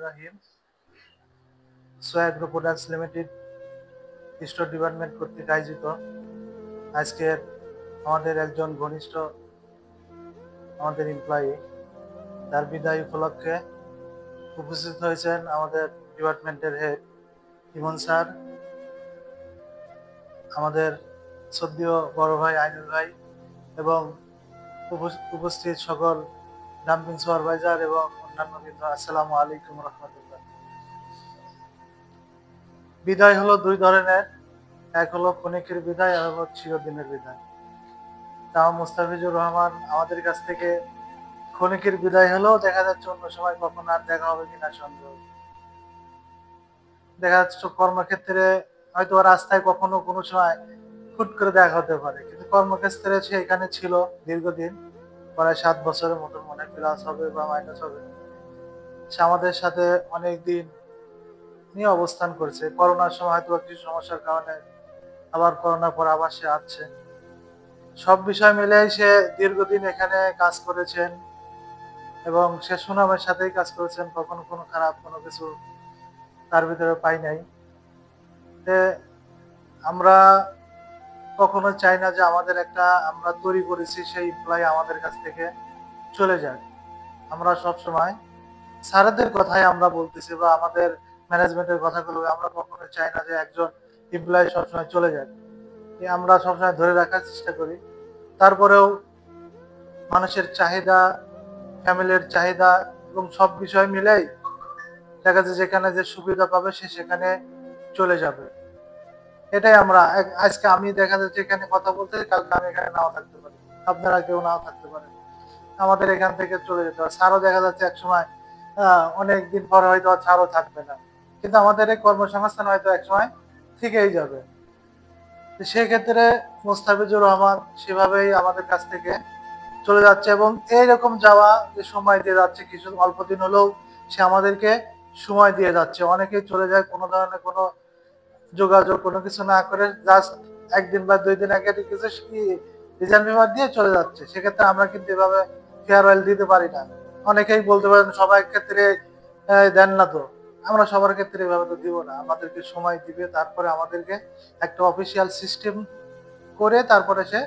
রহিম। Soya Agro Products Limited store department কর্তৃক আয়োজিত আজকের আমাদের একজন ঘনিষ্ঠ আমাদের এমপ্লয়ি তার বিদায় উপলক্ষে উপস্থিত হয়েছেন আমাদের ডিপার্টমেন্টের হেড ইমন স্যার, আমাদের শ্রদ্ধেয় বড় ভাই আইনুল ভাই এবং উপস্থিত সকল ডাম্পিং সুপারভাইজার এবং অন্যান্য বৃন্দ। আসসালামু আলাইকুম রহমতুল্লাহ। বিদায় হলো দুই ধরনের, এক হলো ক্ষণিকের বিদায় আর হলো চিরদিনের বিদায়। তাও মুস্তাফিজুর রহমান আমাদের কাছ থেকে ক্ষণিকের বিদায় হলেও দেখা যাচ্ছে অন্য সময় কখন আর দেখা হবে কিনা সন্দেহ। দেখা যাচ্ছে কর্মক্ষেত্রে হয়তো রাস্তায় কখনো কোনো সময় হুট করে দেখা হতে পারে, কিন্তু কর্মক্ষেত্রে সে এখানে ছিল দীর্ঘদিন, প্রায় 7 বছরের মতো মনে প্লাস হবে বা মাইনাস হবে। সে আমাদের সাথে অনেক দিন নিয়ে অবস্থান করছে। করোনার সময় হয়তো কিছু সমস্যার কারণে আবার করোনার পর আবার সে আসছে। সব বিষয় মিলেই সে দীর্ঘদিন এখানে কাজ করেছেন এবং সে সুনামের সাথেই কাজ করেছেন, কখনো কোনো খারাপ কোনো কিছু তার ভিতরে পাই নাই। আমরা কখনো চাই না যে আমাদের একটা আমরা তৈরি করেছি সেই এমপ্লয়ি আমাদের কাছ থেকে চলে যায়। আমরা সব সময় স্যারদের কথাই আমরা বলতেছি বা আমাদের ম্যানেজমেন্টের কথাগুলো আমরা কখনো চাই না যে একজন এমপ্লয়ি সবসময় চলে যায়। আমরা সবসময় ধরে রাখার চেষ্টা করি। তারপরেও মানুষের চাহিদা, ফ্যামিলির চাহিদা এবং সব বিষয় মিলেই দেখা যায় যেখানে যে সুবিধা পাবে সে সেখানে চলে যাবে। এটাই আমরা আজকে আমি দেখা যাচ্ছে এখানে কথা বলতে, কালকে আমি এখানে নাও থাকতে পারি, আপনারা কেউ নাও থাকতে পারেন, আমাদের এখান থেকে চলে যেতে হবে। স্যারও দেখা যাচ্ছে এক সময় অনেকদিন পরে হয়তো স্যারও থাকবে না, কিন্তু আমাদের এই কর্মসংস্থান হয়তো এক সময় থেকেই যাবে। সেক্ষেত্রে মোস্তাফিজুর রহমান সেভাবেই আমাদের কাছ থেকে চলে যাচ্ছে এবং এইরকম যাওয়া যে সময় দিয়ে যাচ্ছে, কিছু অল্প দিন হলেও সে আমাদেরকে সময় দিয়ে যাচ্ছে। অনেকেই চলে যায় কোনো ধরনের কোনো যোগাযোগ কোনো কিছু না করে, জাস্ট একদিন বা 2 দিন আগে কিছু রিজাইন পেপার দিয়ে চলে যাচ্ছে। সেক্ষেত্রে আমরা কিন্তু এভাবে ফেয়ারওয়েল দিতে পারি না। অনেকেই বলতে পারেন সবার ক্ষেত্রে দেন না, তো আমরা সবার ক্ষেত্রে এভাবে তো দিব না। আমাদেরকে সময় দিবে, তারপরে আমাদেরকে একটা অফিসিয়াল সিস্টেম করে তারপরে সে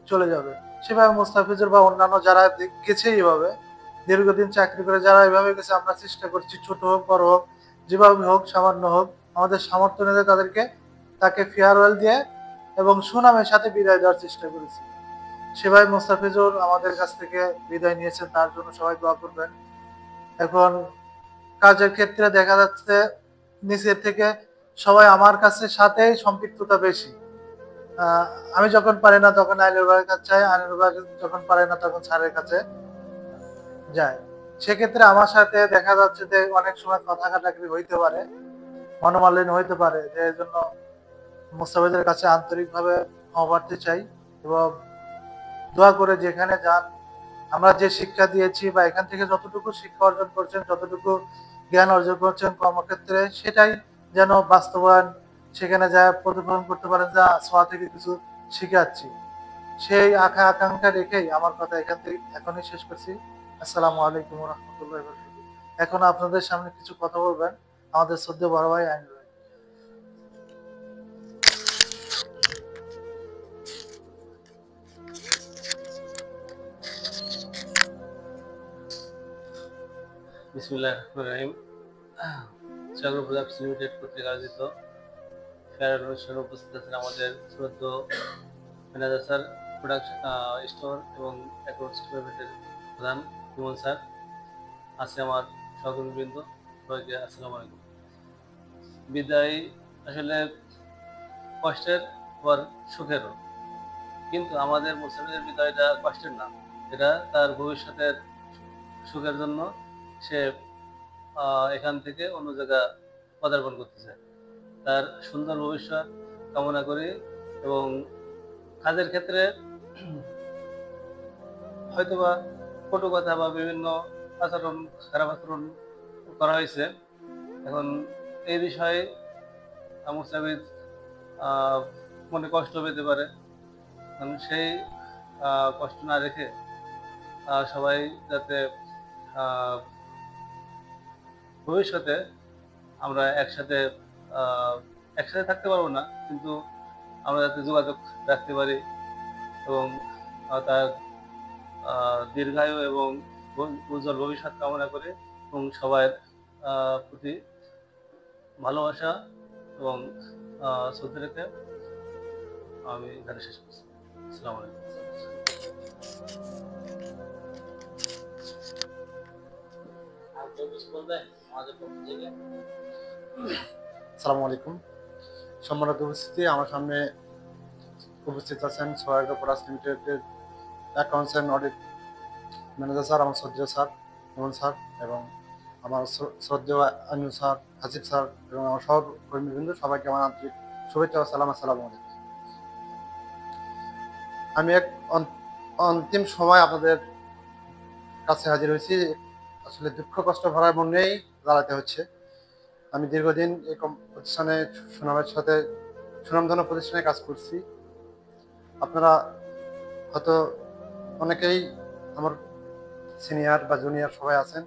চলে যাবে। সেভাবে মুস্তাফিজুর বা অন্যান্য যারা গেছে এইভাবে দীর্ঘদিন চাকরি করে যারা এভাবে গেছে, আমরা চেষ্টা করছি ছোট হোক বড় হোক যেভাবে হোক সামান্য হোক আমাদের সামর্থ্য অনুযায়ী তাকে ফেয়ারওয়েল দিয়ে এবং সুনামের সাথে বিদায় দেওয়ার চেষ্টা করেছি। সেভাবে মুস্তাফিজুর আমাদের কাছ থেকে বিদায় নিয়েছেন, তার জন্য সবাই দোয়া করবেন। এখন কাজের ক্ষেত্রে দেখা যাচ্ছে নিচের থেকে সবাই আমার কাছে সাথেই সম্পৃক্ততা বেশি। আমি যখন পারি না তখন আইনুল ভাইয়ের কাছে যাই, আইনুল ভাই যখন পারে না তখন স্যারের কাছে যায়। সেক্ষেত্রে আমার সাথে দেখা যাচ্ছে যে অনেক সময় কথা কাটাকাটি হইতে পারে, মনোমালিন্য হইতে পারে, যে এই জন্য মুস্তাফিজের কাছে আন্তরিকভাবে ক্ষমা প্রার্থী চাই এবং দোয়া করে যেখানে যান আমরা যে শিক্ষা দিয়েছি বা এখান থেকে যতটুকু শিক্ষা অর্জন করছেন, যতটুকু জ্ঞান অর্জন করছেন কর্মক্ষেত্রে, সেটাই যেন বাস্তবায়ন সেখানে যায় প্রতিফলন করতে পারেন, যা ছোঁয়া থেকে কিছু শিখাচ্ছি। সেই আকাঙ্ক্ষা রেখেই আমার কথা এখান থেকে এখনই শেষ করছি। আসসালামু আলাইকুম রহমতুল্লাহ। এখন আপনাদের সামনে কিছু কথা বলবেন আমাদের শ্রদ্ধেয় বড় ভাই আইনুল ভাই। বিসমিল্লাহির রহমানির রহিম। সাগর প্রোডাক্টস লিমিটেড কর্তৃক আয়োজিত ফেয়ার অনুষ্ঠানে উপস্থিত আছেন আমাদের শ্রদ্ধেয় ম্যানেজার স্যার, প্রোডাক্ট স্টোর এবং অ্যাকাউন্টস ডিপার্টমেন্টের প্রধান ইমন স্যার, আছে আমার সহকর্মীবৃন্দ, সবাইকে আসসালামু আলাইকুম। বিদায় আসলে কষ্টের পর সুখেরও, কিন্তু আমাদের মুসলিমের বিদায়টা কষ্টের না, এটা তার ভবিষ্যতের সুখের জন্য সে এখান থেকে অন্য জায়গা পদার্পণ করতেছে। তার সুন্দর ভবিষ্যৎ কামনা করি এবং কাজের ক্ষেত্রে হয়তোবা কটু কথা বা বিভিন্ন আচরণ, খারাপ আচরণ করা হয়েছে। এখন এই বিষয়ে মুস্তাফিজ মনে কষ্ট পেতে পারে, সেই কষ্ট না রেখে সবাই যাতে ভবিষ্যতে আমরা একসাথে একসাথে থাকতে পারবো না, কিন্তু আমরা যাতে যোগাযোগ রাখতে পারি এবং তার দীর্ঘায়ু এবং উজ্জ্বল ভবিষ্যৎ কামনা করে এবং সবার প্রতি ভালোবাসা এবং শ্রদ্ধা রেখে আমি এখানে শেষ করছি। আসসালামু আলাইকুম। আসসালামু আলাইকুম। সম্মানিত উপস্থিতি, আমার সামনে উপস্থিত আছেন সোয়া এগ্রো প্রোডাক্টস লিমিটেডের accounts and audit manager sir, আমার শ্রদ্ধেয় স্যার ইমন স্যার, এবং আমার শ্রদ্ধেয় আমিনুল স্যার, হাসিব স্যার এবং আমার সহকর্মীবৃন্দ, সবাইকে আমার আন্তরিক শুভেচ্ছা ও সালাম। আসসালামু আলাইকুম। আমি এক অন্তিম সময় আপনাদের কাছে হাজির হয়েছি। আসলে দুঃখ কষ্ট ভরা মনেই দাঁড়াতে হচ্ছে। আমি দীর্ঘদিন এই প্রতিষ্ঠানে সুনামের সাথে সুনামধন্য প্রতিষ্ঠানে কাজ করছি। আপনারা হয়তো অনেকেই আমার সিনিয়র বা জুনিয়র সবাই আছেন।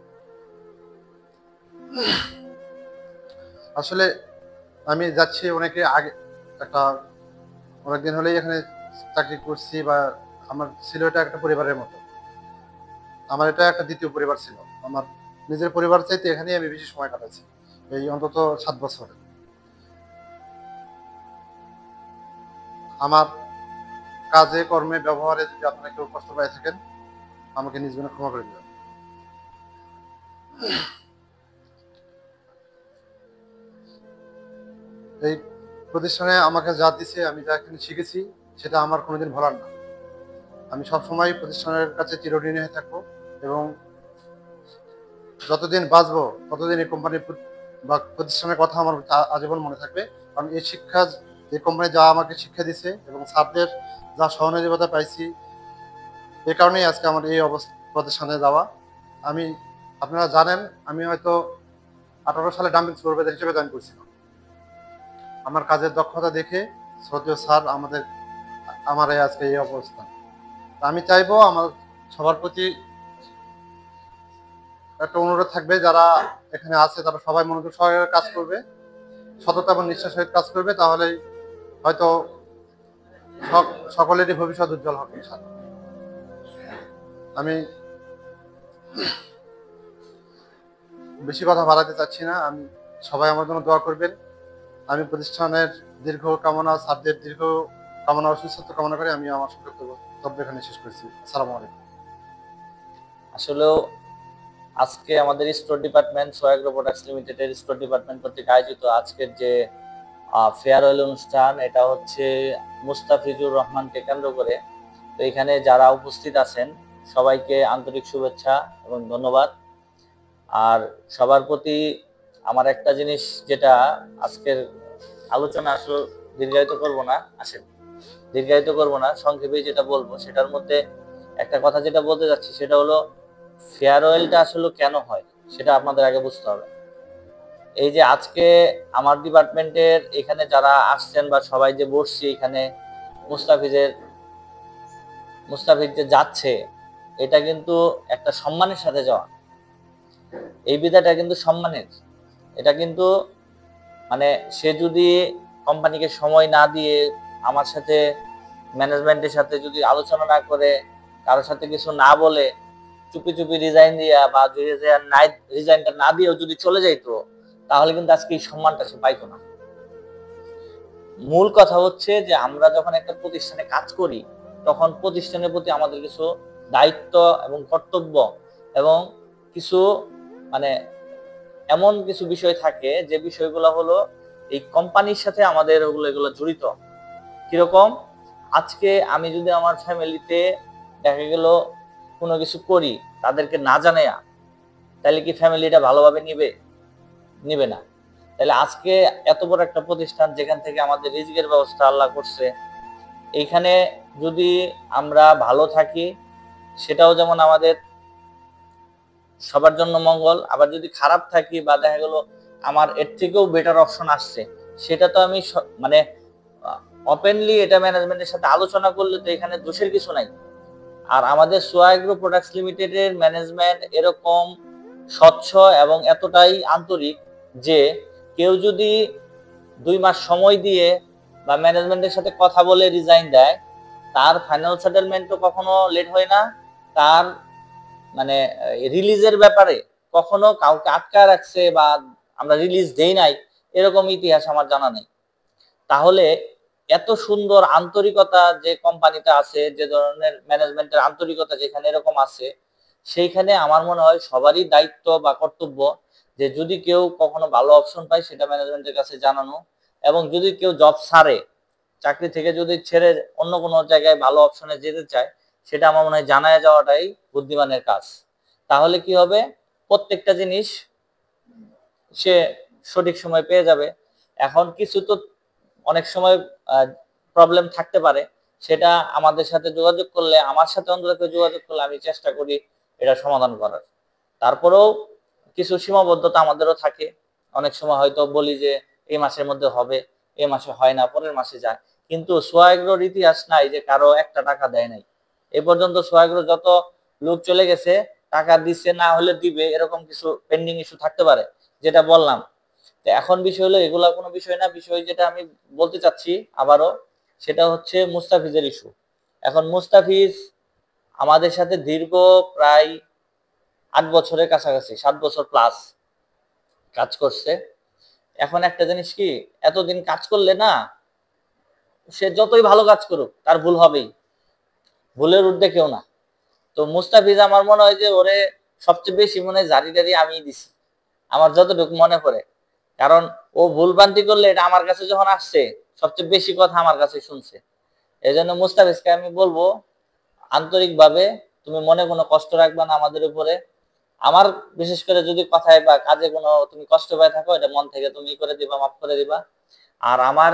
আসলে আমি যাচ্ছি অনেকে আগে, অনেকদিন হলেই এখানে চাকরি করছি, বা আমার ছিল এটা একটা পরিবারের মতো। আমার এটা একটা দ্বিতীয় পরিবার ছিল। আমার নিজের পরিবার চাইতে এখানেই আমি বেশি সময় কাটাচ্ছি, এই অন্তত 7 বছরে। আমার কাজে কর্মে ব্যবহারে যদি আপনারা কেউ কষ্ট পাই থাকেন, আমাকে নিজ গুণে ক্ষমা করে দেবেন। এই প্রতিষ্ঠানে আমাকে যা দিছে, আমি যা এখানে শিখেছি, সেটা আমার কোনোদিন ভোলার না। আমি সবসময় প্রতিষ্ঠানের কাছে চিরঋণী হয়ে থাকবো, এবং যতদিন বাঁচবো ততদিন এই কোম্পানির বা প্রতিষ্ঠানের কথা আমার আজীবন মনে থাকবে। কারণ এই শিক্ষা, এই কোম্পানি যা আমাকে শিক্ষা দিছে এবং স্যারদের যা সহযোগিতা পাইছি, এই কারণেই আজকে আমার এই প্রতিষ্ঠানে যাওয়া। আপনারা জানেন, আমি হয়তো 18 সালে ডাম্পিং সুপারভাইজার হিসেবে জয়েন করছিলাম। আমার কাজের দক্ষতা দেখে শ্রদ্ধেয় স্যার আমার আজকে এই অবস্থান। আমি চাইবো আমার সবার প্রতি একটা অনুরোধ থাকবে, যারা এখানে আছে তারা সবাই মনোযোগ সহকারে কাজ করবে, সততা এবং নিষ্ঠার সহিত কাজ করবে, তাহলে হয়তো সকলেরই ভবিষ্যৎ উজ্জ্বল হবে ইনশাআল্লাহ। আমি বেশি কথা বাড়াতে চাচ্ছি না। সবাই আমার জন্য দোয়া করবেন। আমি প্রতিষ্ঠানের দীর্ঘ কামনা, স্যারদের দীর্ঘ কামনা ও সুস্বাস্থ্য কামনা করে আমি আমার সংক্ষিপ্ত বক্তব্য এখানে শেষ করছি। আসসালামু আলাইকুম। আসলেও আজকে আমাদের স্টোর ডিপার্টমেন্ট, সোয়া এগ্রো প্রোডাক্টস লিমিটেডের স্টোর ডিপার্টমেন্ট কর্তৃক আয়োজিত আজকের যে ফেয়ারওয়েল অনুষ্ঠান, এটা হচ্ছে মুস্তাফিজুর রহমানকে কেন্দ্র করে। তো এখানে যারা উপস্থিত আছেন সবাইকে আন্তরিক শুভেচ্ছা এবং ধন্যবাদ। আর সবার প্রতি আমার একটা জিনিস, যেটা আজকের আলোচনা আসলে দীর্ঘায়িত করব না, সংক্ষেপে যেটা বলবো সেটার মধ্যে একটা কথা যেটা বলতে যাচ্ছি, সেটা হলো ফেয়ারওয়েলটা আসলে কেন হয় সেটা আপনাদের আগে বুঝতে হবে। এই যে আজকে আমার ডিপার্টমেন্টের এখানে যারা আসছেন বা সবাই যে বসছি এখানে, মুস্তাফিজ যে যাচ্ছে, এটা কিন্তু একটা সম্মানের সাথে যাওয়া। এই বিদায়টা কিন্তু সম্মানের। এটা কিন্তু মানে সে যদি কোম্পানিকে সময় না দিয়ে, আমার সাথে ম্যানেজমেন্টের সাথে যদি আলোচনা না করে, কারোর সাথে কিছু না বলে চুপি চুপি রিজাইন দিয়া, বা রিজাইনটা না দিয়েও যদি চলে যাইতো, তাহলে কিন্তু আজকে এই সম্মানটা সে পাইতো না। মূল কথা হচ্ছে যে আমরা যখন একটা প্রতিষ্ঠানে কাজ করি, তখন প্রতিষ্ঠানের প্রতি আমাদের কিছু দায়িত্ব এবং কর্তব্য এবং কিছু মানে এমন কিছু বিষয় থাকে, যে বিষয়গুলো হলো এই কোম্পানির সাথে আমাদের এগুলো জড়িত। কিরকম? আজকে আমি যদি আমার ফ্যামিলিতে দেখা গেল কোনো কিছু করি, তাদেরকে না জানাইয়া, তাহলে কি ফ্যামিলিটা ভালোভাবে নিবে না। তাহলে আজকে এত বড় একটা প্রতিষ্ঠান, যেখান থেকে আমাদের রিজিকের ব্যবস্থা আল্লাহ করছে, এইখানে যদি আমরা ভালো থাকি, সেটাও যেমন আমাদের সবার জন্য মঙ্গল। আবার যদি খারাপ থাকি, বা দেখা গেল আমার এর থেকেও বেটার অপশন আসছে, সেটা তো আমি মানে ওপেনলি এটা ম্যানেজমেন্টের সাথে আলোচনা করলে তো এখানে দোষের কিছু নাই। আর আমাদের সোয়া এগ্রো প্রোডাক্টস লিমিটেডের ম্যানেজমেন্ট এরকম স্বচ্ছ এবং এতটাই আন্তরিক যে কেউ যদি 2 মাস সময় দিয়ে বা ম্যানেজমেন্টের সাথে কথা বলে রিজাইন দেয়, তার ফাইনাল সেটেলমেন্টও কখনো লেট হয় না। তার মানে রিলিজের ব্যাপারে কখনো কাউকে আটকা রাখছে বা আমরা রিলিজ দেই নাই, এরকম ইতিহাস আমার জানা নেই। তাহলে এত সুন্দর আন্তরিকতা যে কোম্পানিটা আছে, যে ধরনের ম্যানেজমেন্টের আন্তরিকতা যেখানে এরকম আছে, সেইখানে আমার মনে হয় সবারই দায়িত্ব বা কর্তব্য যে যদি কেউ কখনো ভালো অপশন পায় সেটা ম্যানেজমেন্টের কাছে জানানো, এবং যদি কেউ জব ছাড়ে, চাকরি থেকে যদি ছেড়ে অন্য কোনো জায়গায় ভালো অপশনে যেতে চায়, সেটা আমার মনে হয় জানায় যাওয়াটাই বুদ্ধিমানের কাজ। তাহলে কি হবে, প্রত্যেকটা জিনিস সে সঠিক সময় পেয়ে যাবে। এখন কিছু তো অনেক সময় প্রবলেম থাকতে পারে, সেটা আমাদের সাথে যোগাযোগ করলে, আমার সাথে অন্তত যোগাযোগ করলে আমি চেষ্টা করি এটা সমাধান করার। তারপরেও কিছু সীমাবদ্ধতা আমাদেরও থাকে। অনেক সময় হয়তো বলি যে এই মাসের মধ্যে হবে, এই মাসে হয় না, পরের মাসে যায়। কিন্তু সোয়াগ্রোর ইতিহাস নাই যে কারো একটা টাকা দেয় নাই। এই পর্যন্ত সোয়াগ্রো যত লোক চলে গেছে, টাকা দিচ্ছে না হলে দিবে, এরকম কিছু পেন্ডিং ইস্যু থাকতে পারে, যেটা বললাম। তো এখন বিষয় হলো এগুলা কোনো বিষয় না, বিষয় যেটা আমি বলতে চাচ্ছি আবারও, সেটা হচ্ছে মুস্তাফিজের ইস্যু। এখন মুস্তাফিজ আমাদের সাথে দীর্ঘ প্রায় 8 বছরের কাছাকাছি, 7 বছর প্লাস কাজ করছে। এখন একটা জিনিস কি, এতদিন কাজ করলে না, সে যতই ভালো কাজ করুক তার ভুল হবেই, ভুলের ঊর্ধ্বে কেউ না। তো মুস্তাফিজ আমার মনে হয় যে ওরে সবচেয়ে বেশি মনে হয় জারি টারি আমিই দিছি, আমার যতটুকু মনে পড়ে। কারণ ও ভুলভ্রান্তি করলে এটা আমার কাছে যখন আসছে, সবচেয়ে বেশি কথা আমার কাছে শুনছে। এই জন্য মুস্তাফিজকে আমি বলবো আন্তরিকভাবে, তুমি মনে কোনো কষ্ট রাখবা না আমাদের উপরে। আমার বিশেষ করে যদি কথায় বা কাজে কোনো তুমি কষ্ট পায় থাকো, এটা মন থেকে তুমি করে দিবা, মাফ করে দিবা। আর আমার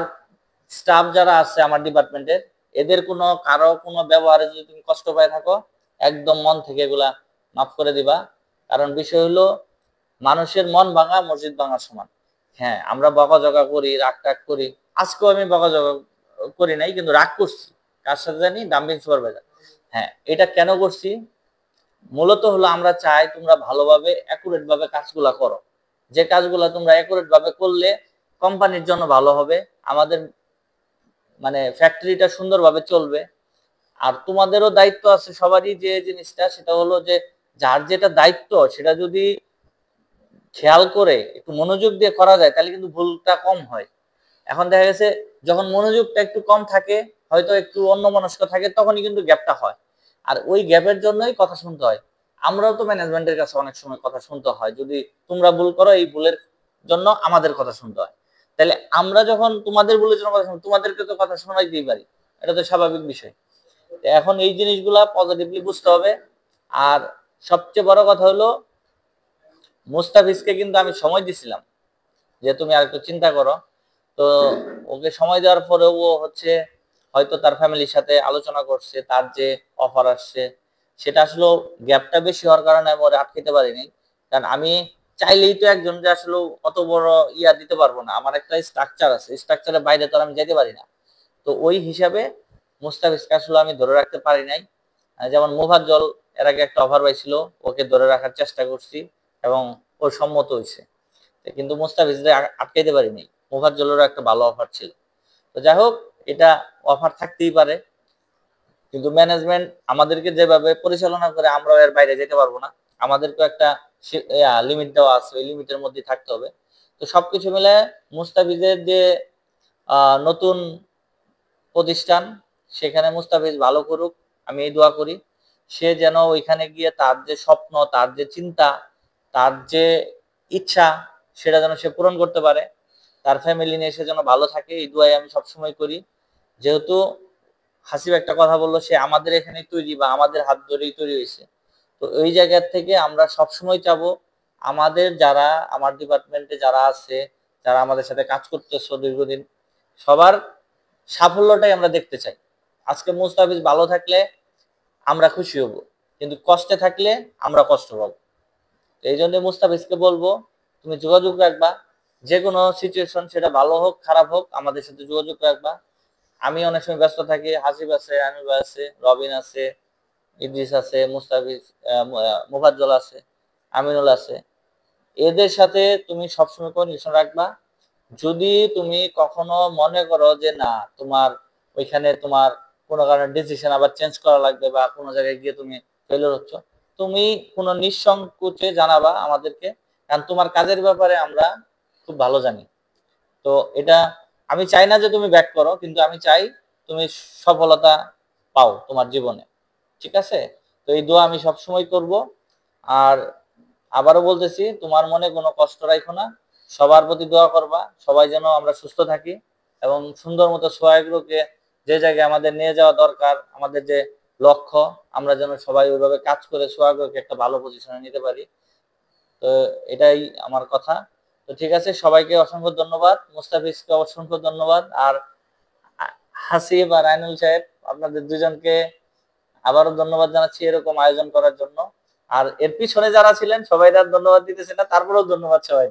স্টাফ যারা আছে আমার ডিপার্টমেন্টের, এদের কোনো কারো কোনো ব্যবহারে যদি তুমি কষ্ট পায় থাকো, একদম মন থেকে এগুলা মাফ করে দিবা। কারণ বিষয় হলো, মানুষের মন ভাঙা মসজিদ ভাঙার সমান। হ্যাঁ, আমরা বকাঝকা করি, রাগ টাগ করি। আজকেও আমি বকাঝকা করি নাই, কিন্তু রাগ করছি। কার সাথে জানি? Dumping supervisor. হ্যাঁ, এটা কেন করছি? মূলত হলো আমরা চাই তোমরা ভালোভাবে অ্যাকুরেট ভাবে কাজগুলা করো। যে কাজগুলা তোমরা অ্যাকুরেট ভাবে করলে কোম্পানির জন্য ভালো হবে, আমাদের মানে ফ্যাক্টরিটা সুন্দরভাবে চলবে। আর তোমাদেরও দায়িত্ব আছে সবারই, যে জিনিসটা সেটা হলো যে যার যেটা দায়িত্ব সেটা যদি খেয়াল করে একটু মনোযোগ দিয়ে করা যায়, তাহলে কিন্তু ভুলটা কম হয়। এখন দেখা গেছে যখন মনোযোগটা একটু কম থাকে, হয়তো একটু অন্যমনস্ক থাকে, তখনই কিন্তু গ্যাপটা হয়। আর ওই গ্যাপের জন্যই কথা শুনতে হয়। আমরাও তো ম্যানেজমেন্টের কাছে অনেক সময় কথা শুনতে হয়, যদি তোমরা ভুল করো, এই ভুলের জন্য আমাদের কথা শুনতে হয়। তাহলে আমরা যখন তোমাদের ভুলের জন্য কথা শুনি, তোমাদেরকে তো কথা শোনাইতেই পারি, এটা তো স্বাভাবিক বিষয়। এখন এই জিনিসগুলা পজিটিভলি বুঝতে হবে। আর সবচেয়ে বড় কথা হলো, মুস্তাফিজকে কিন্তু আমি সময় দিছিলাম যে তুমি আর একটু চিন্তা করো। তো ওকে সময় দেওয়ার পরে ও হচ্ছে হয়তো তার ফ্যামিলির সাথে আলোচনা করছে, তার যে অফার আসছে সেটা আসলে গ্যাপটা বেশি হওয়ার কারণে আমি ওরে আটকাতে পারিনি। কারণ আমি চাইলেই তো একজন যে আসলে অত বড় ইয়া দিতে পারবো না, আমার একটা স্ট্রাকচার আছে, স্ট্রাকচারের বাইরে তো আমি যেতে পারি না। তো ওই হিসাবে মুস্তাফিজকে আসলে আমি ধরে রাখতে পারি নাই। যেমন মুফাজ্জল এর আগে একটা অফার পাইছিল, ওকে ধরে রাখার চেষ্টা করছি এবং ও সম্মত হয়েছে। কিন্তু মুস্তাফিজকে আটকাইতে পারিনি। মুফাজ্জলেরও একটা ভালো অফার ছিল। তো যাই হোক, এটা অফার থাকতেই পারে, কিন্তু ম্যানেজমেন্ট আমাদেরকে যেভাবে পরিচালনা করে আমরাও এর বাইরে যেতে পারবো না। আমাদেরকে একটা লিমিট দেওয়া আছে, ওই লিমিটের মধ্যে থাকতে হবে। তো সবকিছু মিলে মুস্তাফিজের যে নতুন প্রতিষ্ঠান, সেখানে মুস্তাফিজ ভালো করুক, আমি এই দোয়া করি। সে যেন ওইখানে গিয়ে তার যে স্বপ্ন, তার যে চিন্তা, তার যে ইচ্ছা, সেটা যেন সে পূরণ করতে পারে। তার ফ্যামিলি নিয়ে সে যেন ভালো থাকে, এই দোয়াই আমি সবসময় করি। যেহেতু হাসিব একটা কথা বললো, সে আমাদের এখানে তৈরি বা আমাদের হাত ধরেই তৈরি হয়েছে। তো ওই জায়গা থেকে আমরা সবসময় চাবো আমাদের যারা আমার ডিপার্টমেন্টে যারা আছে, যারা আমাদের সাথে কাজ করতেছে দীর্ঘদিন, সবার সাফল্যটাই আমরা দেখতে চাই। আজকে মুস্তাফিজ ভালো থাকলে আমরা খুশি হব, কিন্তু কষ্টে থাকলে আমরা কষ্ট পাবো। এই জন্য মুস্তাফিজকে বলবো তুমি যোগাযোগ রাখবা, যে কোনো সিচুয়েশন, সেটা ভালো হোক খারাপ হোক, আমাদের সাথে যোগাযোগ রাখবা। আমি অনেক সময় ব্যস্ত থাকি, হাসিব আছে, আনিল আছে, রবিন আছে, ইদ্রিস আছে, মুস্তাফিজ মুফাজ্জল আছে। আমিনুল আছে, এদের সাথে তুমি সবসময় কমিউনিকেশন রাখবা। যদি তুমি কখনো মনে করো যে না তোমার ওইখানে তোমার কোনো কারণে ডিসিশন আবার চেঞ্জ করা লাগবে বা কোনো জায়গায় গিয়ে তুমি ফেলিওর হচ্ছ, তুমি কোনো নিঃসংকোচে জানাবা আমাদেরকে, কারণ তোমার কাজের ব্যাপারে আমরা খুব ভালো জানি। তো এটা আমি চাই না যে তুমি ব্যাক করো, কিন্তু আমি চাই তুমি সফলতা পাও তোমার জীবনে, ঠিক আছে? তো এই দোয়া আমি সবসময় করব। আর আবারও বলতেছি, তোমার মনে কোনো কষ্ট রাখো না, সবার প্রতি দোয়া করবা, সবাই যেন আমরা সুস্থ থাকি এবং সুন্দর মতো সোয়াইগুলোকে যে জায়গায় আমাদের নিয়ে যাওয়া দরকার, আমাদের যে লক্ষ্য, আমরা যেন সবাই ওইভাবে কাজ করে সোয়াইগুলোকে একটা ভালো পজিশনে নিতে পারি। তো এটাই আমার কথা। তো ঠিক আছে, সবাইকে অসংখ্য ধন্যবাদ, মুস্তাফিজকে অসংখ্য ধন্যবাদ, আর হাসিব আর আইনুল সাহেব আপনাদের দুজনকে আবারও ধন্যবাদ জানাচ্ছি এরকম আয়োজন করার জন্য। আর এর পিছনে যারা ছিলেন সবাই আর ধন্যবাদ দিতেছে না, তারপরেও ধন্যবাদ সবাই।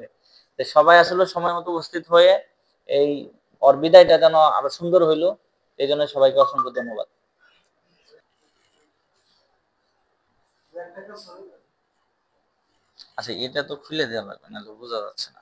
সবাই আসলে সময় মতো উপস্থিত হয়ে এই ওর বিদায়টা যেন আরো সুন্দর হইলো, এই জন্য সবাইকে অসংখ্য ধন্যবাদ। আচ্ছা, এটা তো খুলে দেওয়া লাগবে, না বোঝা যাচ্ছে না।